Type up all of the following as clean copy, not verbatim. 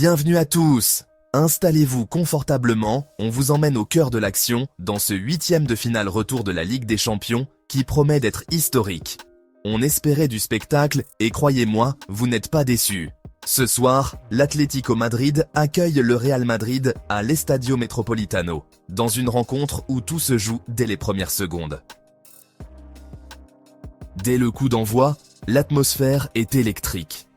Bienvenue à tous. Installez-vous confortablement, on vous emmène au cœur de l'action dans ce 8e de finale retour de la Ligue des Champions qui promet d'être historique. On espérait du spectacle et croyez-moi, vous n'êtes pas déçus. Ce soir, l'Atlético Madrid accueille le Real Madrid à l'Estadio Metropolitano, dans une rencontre où tout se joue dès les premières secondes. Dès le coup d'envoi, l'atmosphère est électrique.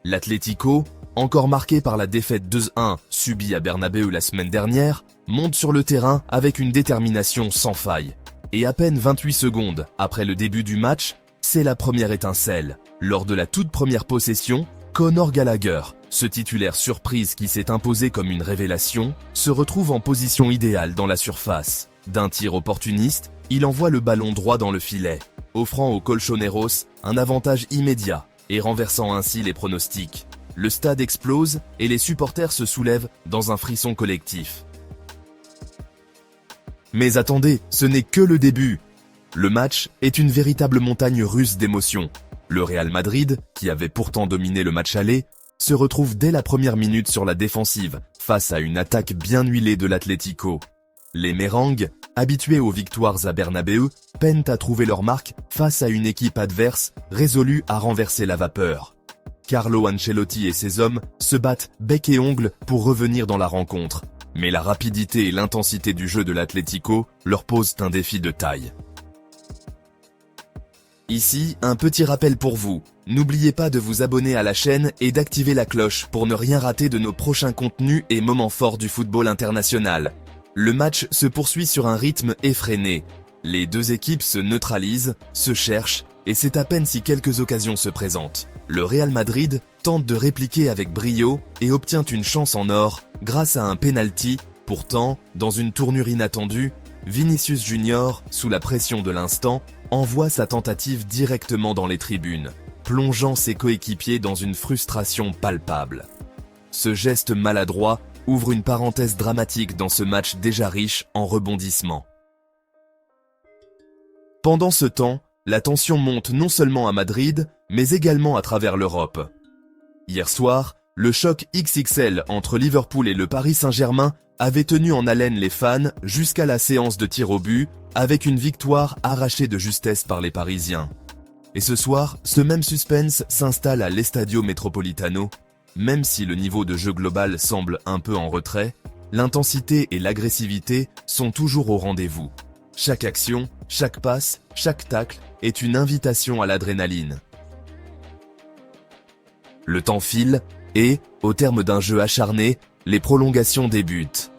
L'Atlético, encore marqué par la défaite 2-1 subie à Bernabéu la semaine dernière, monte sur le terrain avec une détermination sans faille. Et à peine 28 secondes après le début du match, c'est la première étincelle. Lors de la toute première possession, Conor Gallagher, ce titulaire surprise qui s'est imposé comme une révélation, se retrouve en position idéale dans la surface. D'un tir opportuniste, il envoie le ballon droit dans le filet, offrant aux Colchoneros un avantage immédiat et renversant ainsi les pronostics. Le stade explose et les supporters se soulèvent dans un frisson collectif. Mais attendez, ce n'est que le début. Le match est une véritable montagne russe d'émotions. Le Real Madrid, qui avait pourtant dominé le match aller, se retrouve dès la première minute sur la défensive, face à une attaque bien huilée de l'Atlético. Les Merengues, habitués aux victoires à Bernabéu, peinent à trouver leur marque face à une équipe adverse résolue à renverser la vapeur. Carlo Ancelotti et ses hommes se battent bec et ongles pour revenir dans la rencontre, mais la rapidité et l'intensité du jeu de l'Atlético leur posent un défi de taille. Ici, un petit rappel pour vous. N'oubliez pas de vous abonner à la chaîne et d'activer la cloche pour ne rien rater de nos prochains contenus et moments forts du football international. Le match se poursuit sur un rythme effréné. Les deux équipes se neutralisent, se cherchent, et c'est à peine si quelques occasions se présentent. Le Real Madrid tente de répliquer avec brio et obtient une chance en or grâce à un penalty. Pourtant, dans une tournure inattendue, Vinicius Junior, sous la pression de l'instant, envoie sa tentative directement dans les tribunes, plongeant ses coéquipiers dans une frustration palpable. Ce geste maladroit ouvre une parenthèse dramatique dans ce match déjà riche en rebondissements. Pendant ce temps, la tension monte non seulement à Madrid, mais également à travers l'Europe. Hier soir, le choc XXL entre Liverpool et le Paris Saint-Germain avait tenu en haleine les fans jusqu'à la séance de tir au but, avec une victoire arrachée de justesse par les Parisiens. Et ce soir, ce même suspense s'installe à l'Estadio Metropolitano. Même si le niveau de jeu global semble un peu en retrait, l'intensité et l'agressivité sont toujours au rendez-vous. Chaque action, chaque passe, chaque tacle est une invitation à l'adrénaline. Le temps file et, au terme d'un jeu acharné, les prolongations débutent.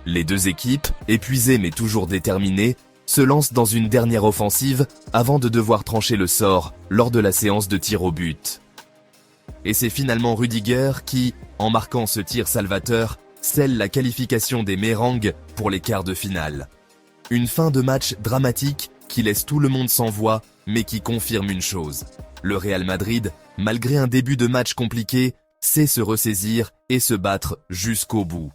Les deux équipes, épuisées mais toujours déterminées, se lancent dans une dernière offensive avant de devoir trancher le sort lors de la séance de tir au but. Et c'est finalement Rudiger qui, en marquant ce tir salvateur, scelle la qualification des Merengues pour les quarts de finale. Une fin de match dramatique qui laisse tout le monde sans voix, mais qui confirme une chose. Le Real Madrid, malgré un début de match compliqué, sait se ressaisir et se battre jusqu'au bout.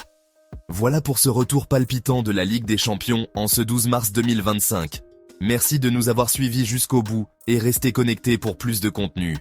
Voilà pour ce retour palpitant de la Ligue des Champions en ce 12 mars 2025. Merci de nous avoir suivis jusqu'au bout et restez connectés pour plus de contenu.